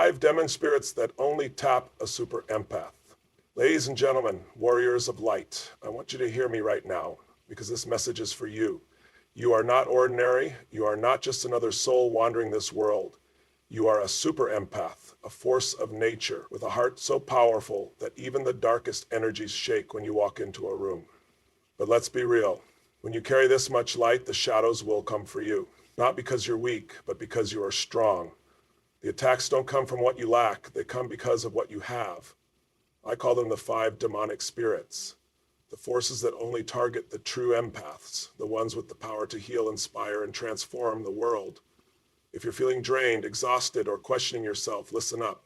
5 demon spirits that only tap a super empath. Ladies and gentlemen, warriors of light, I want you to hear me right now because this message is for you. You are not ordinary. You are not just another soul wandering this world. You are a super empath, a force of nature with a heart so powerful that even the darkest energies shake when you walk into a room. But let's be real. When you carry this much light, the shadows will come for you. Not because you're weak, but because you are strong. The attacks don't come from what you lack. They come because of what you have. I call them the 5 demonic spirits, the forces that only target the true empaths, the ones with the power to heal, inspire, and transform the world. If you're feeling drained, exhausted, or questioning yourself, listen up,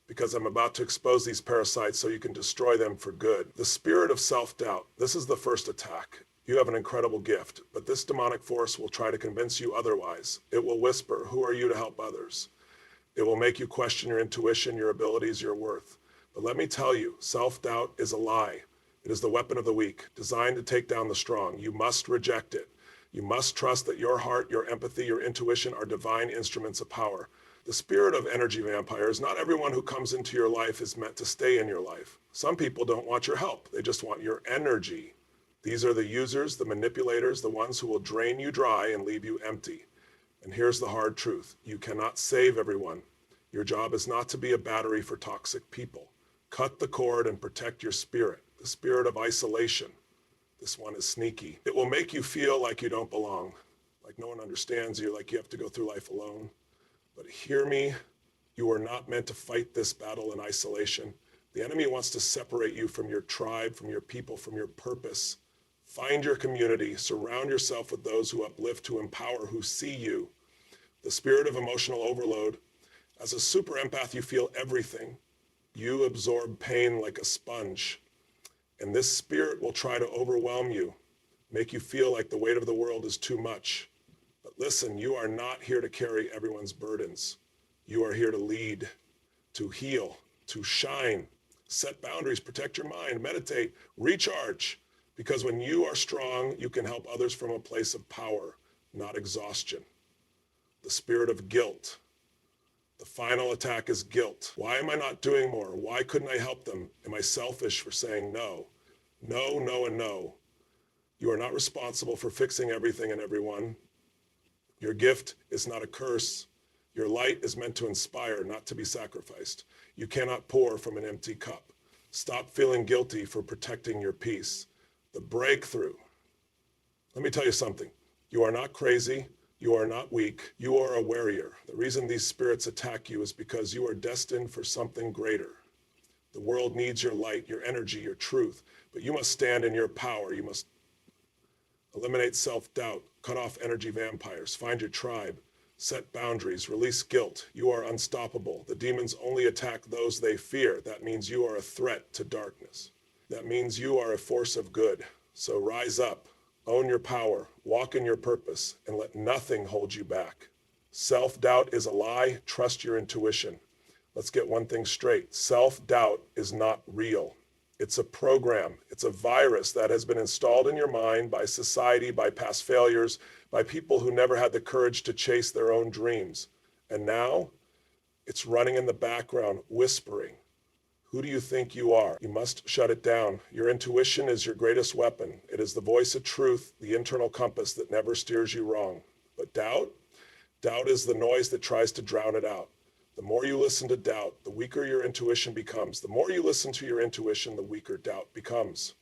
because I'm about to expose these parasites so you can destroy them for good. The spirit of self-doubt. This is the first attack. You have an incredible gift, but this demonic force will try to convince you otherwise. It will whisper, "Who are you to help others?" It will make you question your intuition, your abilities, your worth. But let me tell you, self-doubt is a lie. It is the weapon of the weak, designed to take down the strong. You must reject it. You must trust that your heart, your empathy, your intuition are divine instruments of power. The spirit of energy vampires, not everyone who comes into your life is meant to stay in your life. Some people don't want your help. They just want your energy. These are the users, the manipulators, the ones who will drain you dry and leave you empty. And here's the hard truth. You cannot save everyone. Your job is not to be a battery for toxic people. Cut the cord and protect your spirit, the spirit of isolation. This one is sneaky. It will make you feel like you don't belong, like no one understands you, like you have to go through life alone. But hear me, you are not meant to fight this battle in isolation. The enemy wants to separate you from your tribe, from your people, from your purpose. Find your community, surround yourself with those who uplift, who empower, who see you. The spirit of emotional overload. As a super empath, you feel everything. You absorb pain like a sponge. And this spirit will try to overwhelm you, make you feel like the weight of the world is too much. But listen, you are not here to carry everyone's burdens. You are here to lead, to heal, to shine, set boundaries, protect your mind, meditate, recharge. Because when you are strong, you can help others from a place of power, not exhaustion. The spirit of guilt. The final attack is guilt. Why am I not doing more? Why couldn't I help them? Am I selfish for saying no? No, no, and no. You are not responsible for fixing everything and everyone. Your gift is not a curse. Your light is meant to inspire, not to be sacrificed. You cannot pour from an empty cup. Stop feeling guilty for protecting your peace. The breakthrough. Let me tell you something. You are not crazy. You are not weak. You are a warrior. The reason these spirits attack you is because you are destined for something greater. The world needs your light, your energy, your truth, but you must stand in your power. You must eliminate self-doubt, cut off energy vampires, find your tribe, set boundaries, release guilt. You are unstoppable. The demons only attack those they fear. That means you are a threat to darkness. That means you are a force of good. So rise up. Own your power, walk in your purpose, and let nothing hold you back. Self-doubt is a lie. Trust your intuition. Let's get one thing straight. Self-doubt is not real. It's a program. It's a virus that has been installed in your mind by society, by past failures, by people who never had the courage to chase their own dreams. And now it's running in the background, whispering. Who do you think you are? You must shut it down. Your intuition is your greatest weapon. It is the voice of truth, the internal compass that never steers you wrong. But doubt? Doubt is the noise that tries to drown it out. The more you listen to doubt, the weaker your intuition becomes. The more you listen to your intuition, the weaker doubt becomes.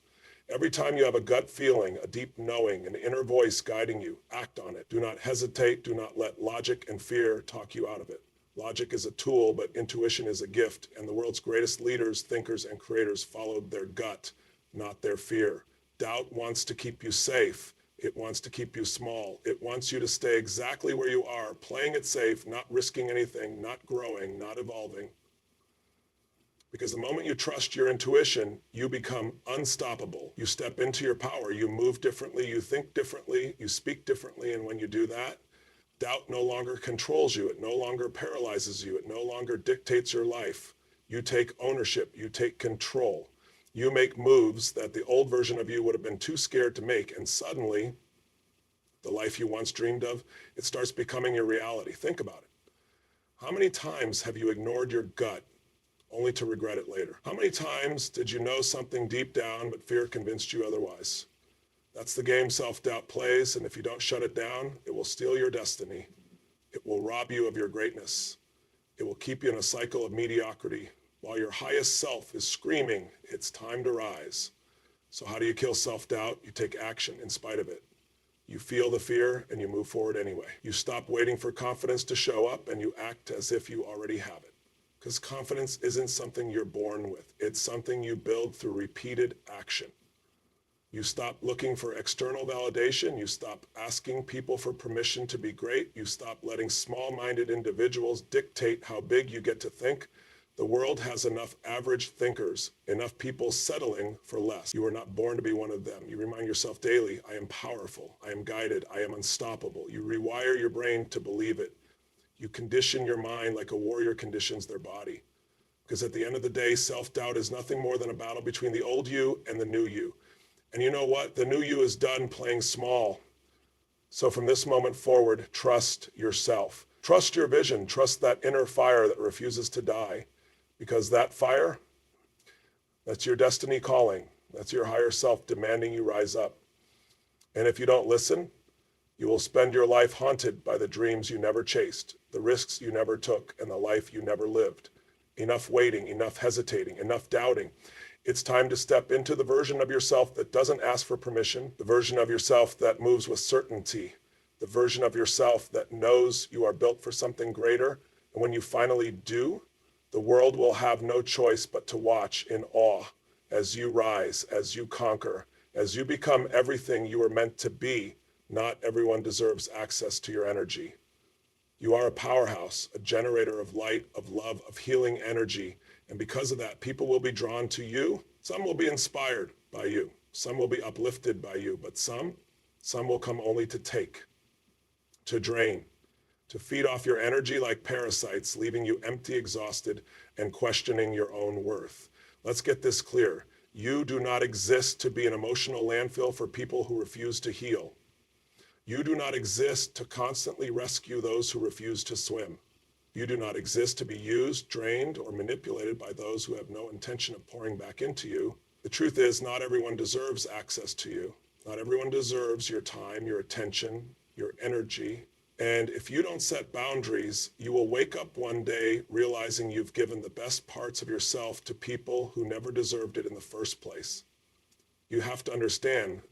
Every time you have a gut feeling, a deep knowing, an inner voice guiding you, act on it. Do not hesitate. Do not let logic and fear talk you out of it. Logic is a tool, but intuition is a gift, and the world's greatest leaders, thinkers, and creators followed their gut, not their fear. Doubt wants to keep you safe. It wants to keep you small. It wants you to stay exactly where you are, playing it safe, not risking anything, not growing, not evolving. Because the moment you trust your intuition, you become unstoppable. You step into your power. You move differently. You think differently. You speak differently. And when you do that, doubt no longer controls you. It no longer paralyzes you. It no longer dictates your life. You take ownership. You take control. You make moves that the old version of you would have been too scared to make. And suddenly, the life you once dreamed of, it starts becoming your reality. Think about it. How many times have you ignored your gut only to regret it later? How many times did you know something deep down, but fear convinced you otherwise? That's the game self-doubt plays, and if you don't shut it down, it will steal your destiny. It will rob you of your greatness. It will keep you in a cycle of mediocrity while your highest self is screaming, it's time to rise. So how do you kill self-doubt? You take action in spite of it. You feel the fear and you move forward anyway. You stop waiting for confidence to show up and you act as if you already have it. Because confidence isn't something you're born with. It's something you build through repeated action. You stop looking for external validation. You stop asking people for permission to be great. You stop letting small-minded individuals dictate how big you get to think. The world has enough average thinkers, enough people settling for less. You are not born to be one of them. You remind yourself daily, I am powerful, I am guided, I am unstoppable. You rewire your brain to believe it. You condition your mind like a warrior conditions their body. Because at the end of the day, self-doubt is nothing more than a battle between the old you and the new you. And you know what? The new you is done playing small. So from this moment forward, trust yourself. Trust your vision. Trust that inner fire that refuses to die. Because that fire, that's your destiny calling. That's your higher self demanding you rise up. And if you don't listen, you will spend your life haunted by the dreams you never chased, the risks you never took, and the life you never lived. Enough waiting, enough hesitating, enough doubting. It's time to step into the version of yourself that doesn't ask for permission, the version of yourself that moves with certainty, the version of yourself that knows you are built for something greater. And when you finally do, the world will have no choice but to watch in awe as you rise, as you conquer, as you become everything you were meant to be. Not everyone deserves access to your energy. You are a powerhouse, a generator of light, of love, of healing energy. And because of that, people will be drawn to you. Some will be inspired by you. Some will be uplifted by you, but some will come only to take, to drain, to feed off your energy like parasites, leaving you empty, exhausted, and questioning your own worth. Let's get this clear. You do not exist to be an emotional landfill for people who refuse to heal. You do not exist to constantly rescue those who refuse to swim. You do not exist to be used, drained, or manipulated by those who have no intention of pouring back into you. The truth is, not everyone deserves access to you. Not everyone deserves your time, your attention, your energy. And if you don't set boundaries, you will wake up one day realizing you've given the best parts of yourself to people who never deserved it in the first place. You have to understand,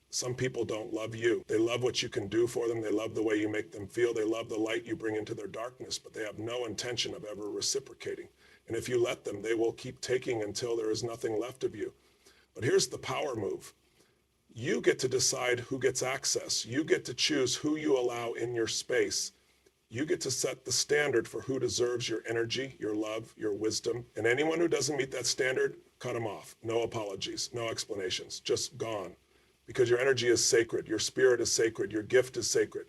some people don't love you. They love what you can do for them. They love the way you make them feel. They love the light you bring into their darkness, but they have no intention of ever reciprocating. And if you let them, they will keep taking until there is nothing left of you. But here's the power move. You get to decide who gets access. You get to choose who you allow in your space. You get to set the standard for who deserves your energy, your love, your wisdom. And anyone who doesn't meet that standard, cut them off. No apologies, no explanations, just gone. Because your energy is sacred, your spirit is sacred, your gift is sacred.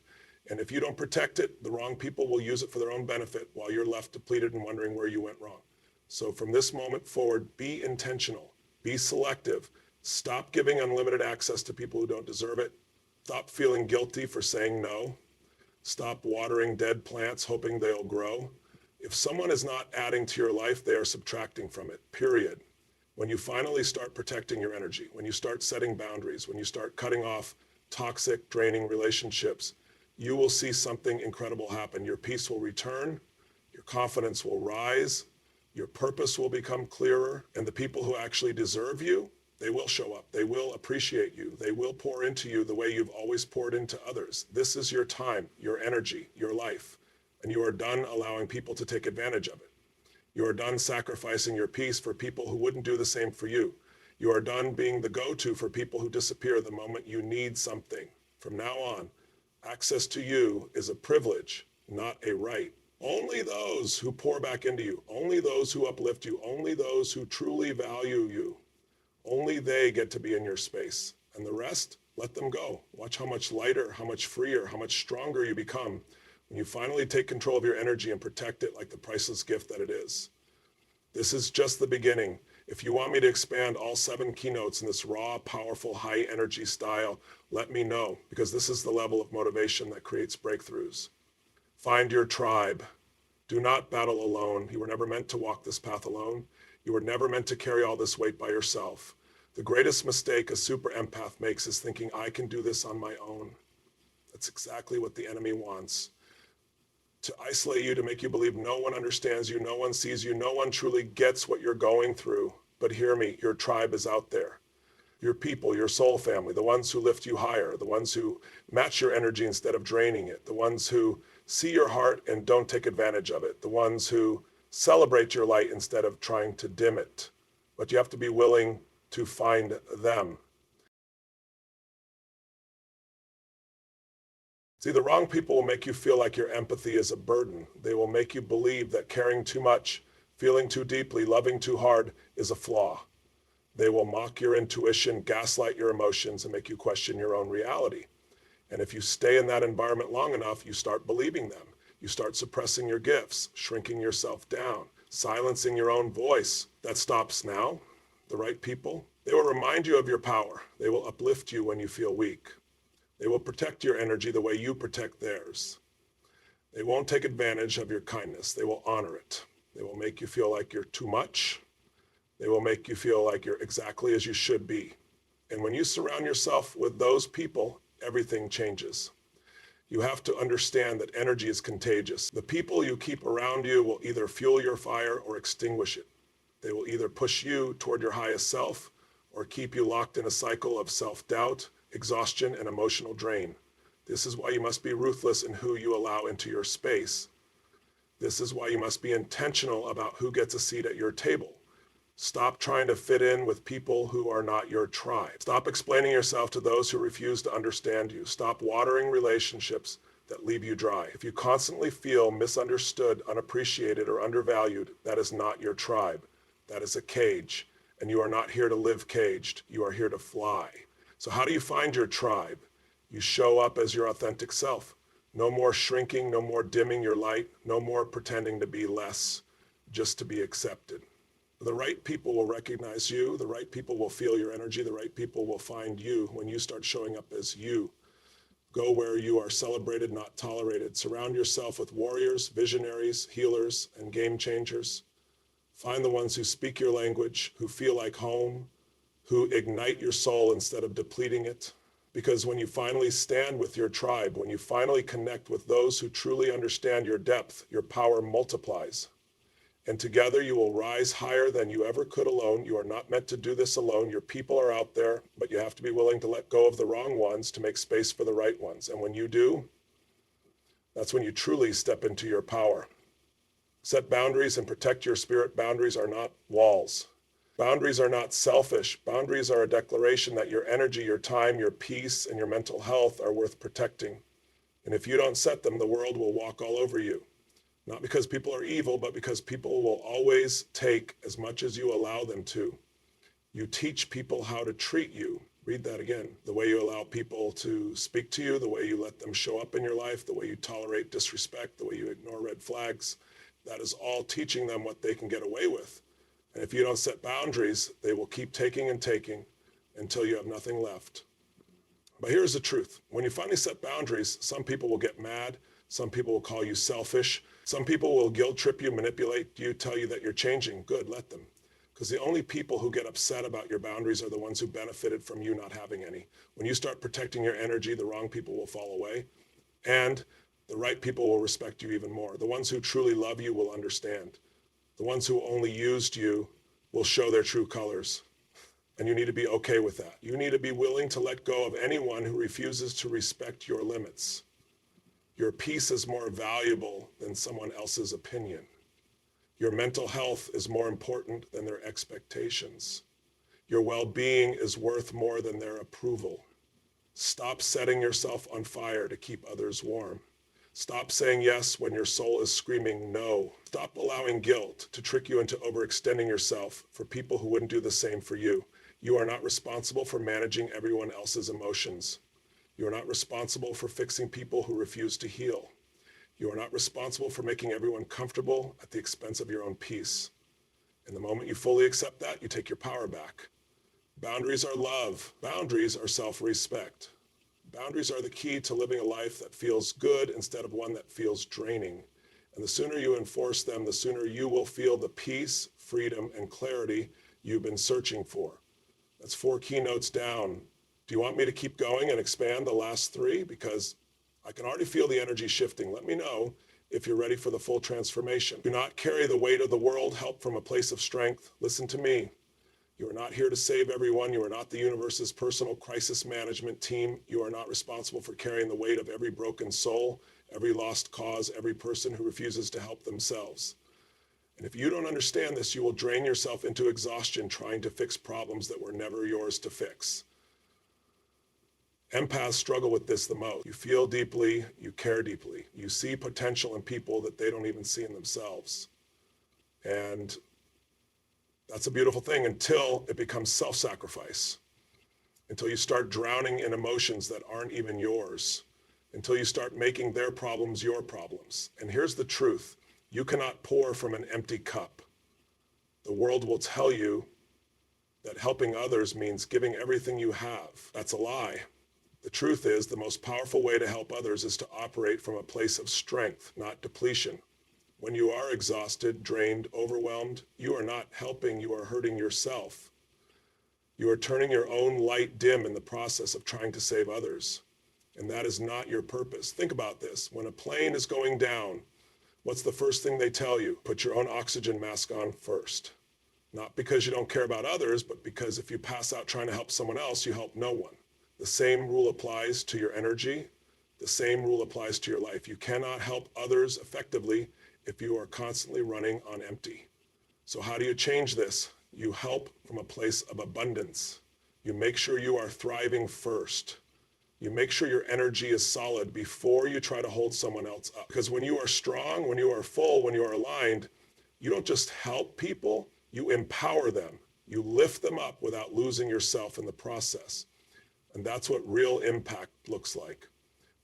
And if you don't protect it, the wrong people will use it for their own benefit while you're left depleted and wondering where you went wrong. So from this moment forward, be intentional, be selective. Stop giving unlimited access to people who don't deserve it. Stop feeling guilty for saying no. Stop watering dead plants hoping they'll grow. If someone is not adding to your life, they are subtracting from it, period. When you finally start protecting your energy, when you start setting boundaries, when you start cutting off toxic, draining relationships, you will see something incredible happen. Your peace will return, your confidence will rise, your purpose will become clearer, and the people who actually deserve you, they will show up. They will appreciate you. They will pour into you the way you've always poured into others. This is your time, your energy, your life, and you are done allowing people to take advantage of it. You are done sacrificing your peace for people who wouldn't do the same for you. You are done being the go-to for people who disappear the moment you need something. From now on, access to you is a privilege, not a right. Only those who pour back into you, only those who uplift you, only those who truly value you, only they get to be in your space. And the rest, let them go. Watch how much lighter, how much freer, how much stronger you become when you finally take control of your energy and protect it like the priceless gift that it is. This is just the beginning. If you want me to expand all 7 keynotes in this raw, powerful, high energy style, let me know, because this is the level of motivation that creates breakthroughs. Find your tribe. Do not battle alone. You were never meant to walk this path alone. You were never meant to carry all this weight by yourself. The greatest mistake a super empath makes is thinking, I can do this on my own. That's exactly what the enemy wants. To isolate you, to make you believe no one understands you, no one sees you, no one truly gets what you're going through. But hear me, your tribe is out there. Your people, your soul family, the ones who lift you higher, the ones who match your energy instead of draining it, the ones who see your heart and don't take advantage of it, the ones who celebrate your light instead of trying to dim it. But you have to be willing to find them. See, the wrong people will make you feel like your empathy is a burden. They will make you believe that caring too much, feeling too deeply, loving too hard is a flaw. They will mock your intuition, gaslight your emotions, and make you question your own reality. And if you stay in that environment long enough, you start believing them. You start suppressing your gifts, shrinking yourself down, silencing your own voice. That stops now. The right people, they will remind you of your power. They will uplift you when you feel weak. They will protect your energy the way you protect theirs. They won't take advantage of your kindness. They will honor it. They will make you feel like you're too much. They will make you feel like you're exactly as you should be. And when you surround yourself with those people, everything changes. You have to understand that energy is contagious. The people you keep around you will either fuel your fire or extinguish it. They will either push you toward your highest self or keep you locked in a cycle of self-doubt, exhaustion, and emotional drain. This is why you must be ruthless in who you allow into your space. This is why you must be intentional about who gets a seat at your table. Stop trying to fit in with people who are not your tribe. Stop explaining yourself to those who refuse to understand you. Stop watering relationships that leave you dry. If you constantly feel misunderstood, unappreciated, or undervalued, that is not your tribe. That is a cage, and you are not here to live caged. You are here to fly. So how do you find your tribe? You show up as your authentic self. No more shrinking, no more dimming your light, no more pretending to be less, just to be accepted. The right people will recognize you. The right people will feel your energy. The right people will find you when you start showing up as you. Go where you are celebrated, not tolerated. Surround yourself with warriors, visionaries, healers, and game changers. Find the ones who speak your language, who feel like home, who ignite your soul instead of depleting it. Because when you finally stand with your tribe, when you finally connect with those who truly understand your depth, your power multiplies. And together you will rise higher than you ever could alone. You are not meant to do this alone. Your people are out there, but you have to be willing to let go of the wrong ones to make space for the right ones. And when you do, that's when you truly step into your power. Set boundaries and protect your spirit. Boundaries are not walls. Boundaries are not selfish. Boundaries are a declaration that your energy, your time, your peace, and your mental health are worth protecting. And if you don't set them, the world will walk all over you. Not because people are evil, but because people will always take as much as you allow them to. You teach people how to treat you. Read that again. The way you allow people to speak to you, the way you let them show up in your life, the way you tolerate disrespect, the way you ignore red flags, that is all teaching them what they can get away with. And if you don't set boundaries, they will keep taking and taking until you have nothing left. But here's the truth. When you finally set boundaries, some people will get mad. Some people will call you selfish. Some people will guilt trip you, manipulate you, tell you that you're changing. Good, let them. Because the only people who get upset about your boundaries are the ones who benefited from you not having any. When you start protecting your energy, the wrong people will fall away. And the right people will respect you even more. The ones who truly love you will understand. The ones who only used you will show their true colors. And you need to be okay with that. You need to be willing to let go of anyone who refuses to respect your limits. Your peace is more valuable than someone else's opinion. Your mental health is more important than their expectations. Your well-being is worth more than their approval. Stop setting yourself on fire to keep others warm. Stop saying yes when your soul is screaming no. Stop allowing guilt to trick you into overextending yourself for people who wouldn't do the same for you. You are not responsible for managing everyone else's emotions. You are not responsible for fixing people who refuse to heal. You are not responsible for making everyone comfortable at the expense of your own peace. And the moment you fully accept that, you take your power back. Boundaries are love. Boundaries are self-respect. Boundaries are the key to living a life that feels good instead of one that feels draining. And the sooner you enforce them, the sooner you will feel the peace, freedom, and clarity you've been searching for. That's 4 keynotes down. Do you want me to keep going and expand the last 3? Because I can already feel the energy shifting. Let me know if you're ready for the full transformation. Do not carry the weight of the world. Help from a place of strength. Listen to me. You are not here to save everyone. You are not the universe's personal crisis management team. You are not responsible for carrying the weight of every broken soul, every lost cause, every person who refuses to help themselves. And if you don't understand this, you will drain yourself into exhaustion trying to fix problems that were never yours to fix. Empaths struggle with this the most. You feel deeply, you care deeply. You see potential in people that they don't even see in themselves. And that's a beautiful thing until it becomes self-sacrifice, until you start drowning in emotions that aren't even yours, until you start making their problems your problems. And here's the truth. You cannot pour from an empty cup. The world will tell you that helping others means giving everything you have. That's a lie. The truth is, the most powerful way to help others is to operate from a place of strength, not depletion. When you are exhausted, drained, overwhelmed, you are not helping, you are hurting yourself. You are turning your own light dim in the process of trying to save others. And that is not your purpose. Think about this. When a plane is going down, what's the first thing they tell you? Put your own oxygen mask on first. Not because you don't care about others, but because if you pass out trying to help someone else, you help no one. The same rule applies to your energy. The same rule applies to your life. You cannot help others effectively if you are constantly running on empty. So how do you change this? You help from a place of abundance. You make sure you are thriving first. You make sure your energy is solid before you try to hold someone else up. Because when you are strong, when you are full, when you are aligned, you don't just help people, you empower them. You lift them up without losing yourself in the process. And that's what real impact looks like.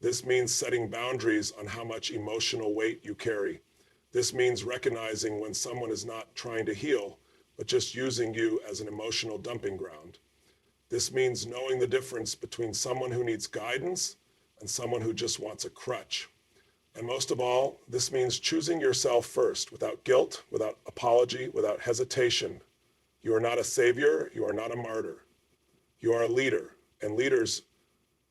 This means setting boundaries on how much emotional weight you carry. This means recognizing when someone is not trying to heal, but just using you as an emotional dumping ground. This means knowing the difference between someone who needs guidance and someone who just wants a crutch. And most of all, this means choosing yourself first, without guilt, without apology, without hesitation. You are not a savior, you are not a martyr. You are a leader, and leaders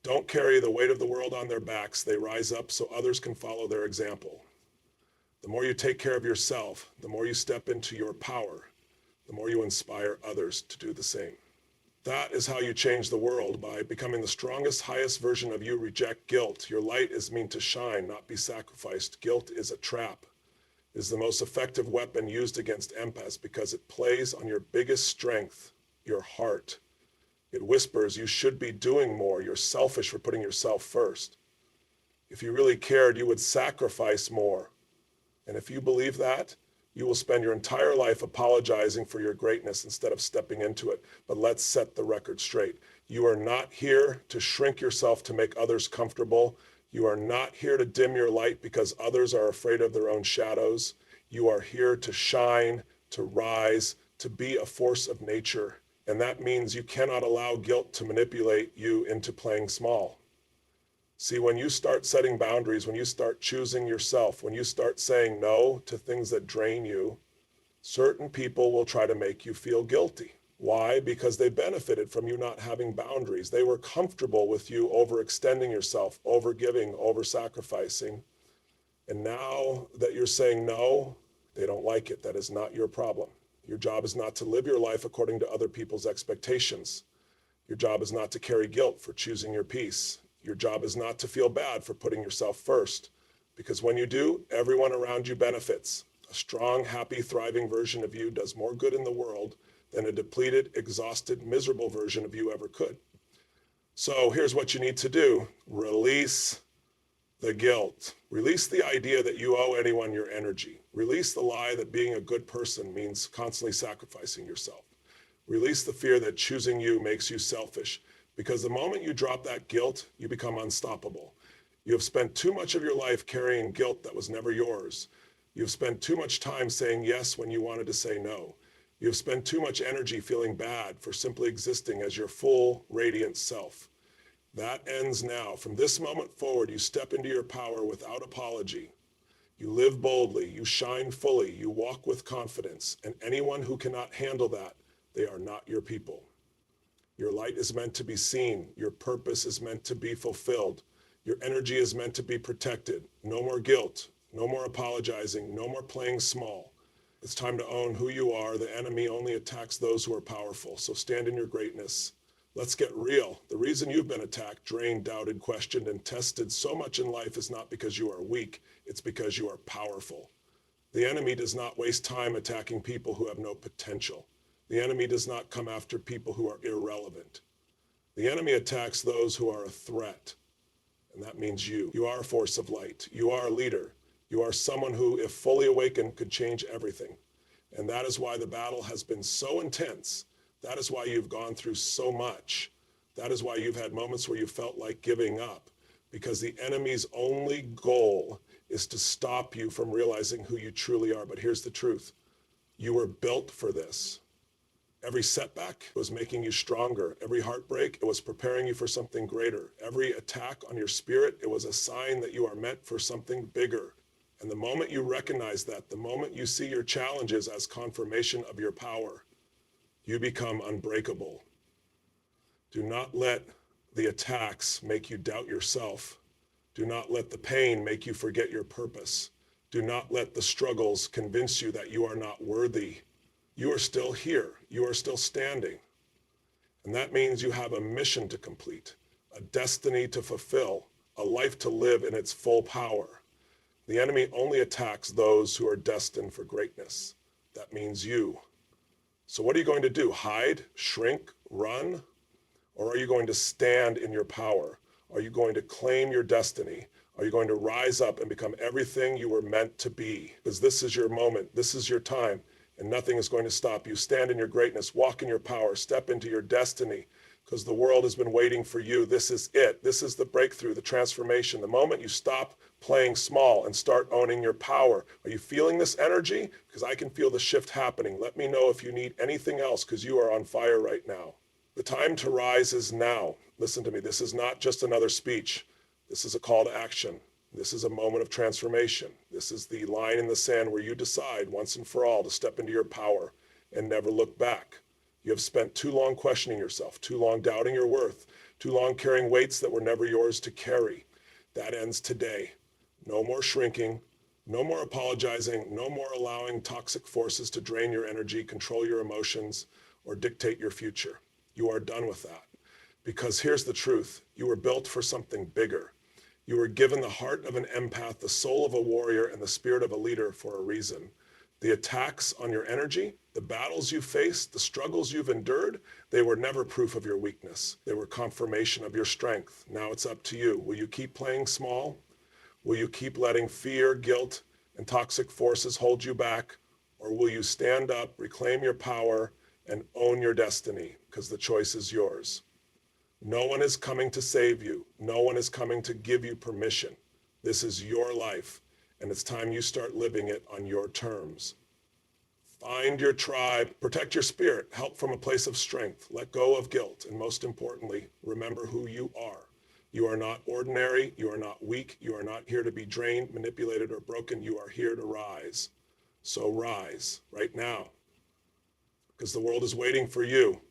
don't carry the weight of the world on their backs. They rise up so others can follow their example. The more you take care of yourself, the more you step into your power, the more you inspire others to do the same. That is how you change the world, by becoming the strongest, highest version of you. Reject guilt. Your light is meant to shine, not be sacrificed. Guilt is a trap. It is the most effective weapon used against empaths because it plays on your biggest strength, your heart. It whispers, you should be doing more. You're selfish for putting yourself first. If you really cared, you would sacrifice more. And if you believe that, you will spend your entire life apologizing for your greatness instead of stepping into it. But let's set the record straight. You are not here to shrink yourself to make others comfortable. You are not here to dim your light because others are afraid of their own shadows. You are here to shine, to rise, to be a force of nature. And that means you cannot allow guilt to manipulate you into playing small. See, when you start setting boundaries, when you start choosing yourself, when you start saying no to things that drain you, certain people will try to make you feel guilty. Why? Because they benefited from you not having boundaries. They were comfortable with you overextending yourself, overgiving, over-sacrificing. And now that you're saying no, they don't like it. That is not your problem. Your job is not to live your life according to other people's expectations. Your job is not to carry guilt for choosing your peace. Your job is not to feel bad for putting yourself first, because when you do, everyone around you benefits. A strong, happy, thriving version of you does more good in the world than a depleted, exhausted, miserable version of you ever could. So here's what you need to do. Release the guilt. Release the idea that you owe anyone your energy. Release the lie that being a good person means constantly sacrificing yourself. Release the fear that choosing you makes you selfish. Because the moment you drop that guilt, you become unstoppable. You have spent too much of your life carrying guilt that was never yours. You have spent too much time saying yes when you wanted to say no. You have spent too much energy feeling bad for simply existing as your full, radiant self. That ends now. From this moment forward, you step into your power without apology. You live boldly, you shine fully, you walk with confidence, and anyone who cannot handle that, they are not your people. Your light is meant to be seen. Your purpose is meant to be fulfilled. Your energy is meant to be protected. No more guilt, no more apologizing, no more playing small. It's time to own who you are. The enemy only attacks those who are powerful, so stand in your greatness. Let's get real. The reason you've been attacked, drained, doubted, questioned, and tested so much in life is not because you are weak, it's because you are powerful. The enemy does not waste time attacking people who have no potential. The enemy does not come after people who are irrelevant. The enemy attacks those who are a threat, and that means you. You are a force of light. You are a leader. You are someone who, if fully awakened, could change everything. And that is why the battle has been so intense. That is why you've gone through so much. That is why you've had moments where you felt like giving up, because the enemy's only goal is to stop you from realizing who you truly are. But here's the truth. You were built for this. Every setback was making you stronger. Every heartbreak, it was preparing you for something greater. Every attack on your spirit, it was a sign that you are meant for something bigger. And the moment you recognize that, the moment you see your challenges as confirmation of your power, you become unbreakable. Do not let the attacks make you doubt yourself. Do not let the pain make you forget your purpose. Do not let the struggles convince you that you are not worthy. You are still here. You are still standing. And that means you have a mission to complete, a destiny to fulfill, a life to live in its full power. The enemy only attacks those who are destined for greatness. That means you. So what are you going to do? Hide, shrink, run? Or are you going to stand in your power? Are you going to claim your destiny? Are you going to rise up and become everything you were meant to be? Because this is your moment. This is your time. And nothing is going to stop you. Stand in your greatness. Walk in your power. Step into your destiny. Because the world has been waiting for you. This is it. This is the breakthrough, the transformation. The moment you stop playing small and start owning your power. Are you feeling this energy? Because I can feel the shift happening. Let me know if you need anything else, because you are on fire right now. The time to rise is now. Listen to me. This is not just another speech. This is a call to action. This is a moment of transformation. This is the line in the sand where you decide once and for all to step into your power and never look back. You have spent too long questioning yourself, too long doubting your worth, too long carrying weights that were never yours to carry. That ends today. No more shrinking, no more apologizing, no more allowing toxic forces to drain your energy, control your emotions, or dictate your future. You are done with that. Because here's the truth. You were built for something bigger. You were given the heart of an empath, the soul of a warrior, and the spirit of a leader for a reason. The attacks on your energy, the battles you faced, the struggles you've endured, they were never proof of your weakness. They were confirmation of your strength. Now it's up to you. Will you keep playing small? Will you keep letting fear, guilt, and toxic forces hold you back? Or will you stand up, reclaim your power, and own your destiny? Because the choice is yours. No one is coming to save you. No one is coming to give you permission. This is your life, and it's time you start living it on your terms. Find your tribe, protect your spirit, help from a place of strength, let go of guilt, and most importantly, remember who you are. You are not ordinary, you are not weak, you are not here to be drained, manipulated, or broken. You are here to rise. So rise right now, because the world is waiting for you.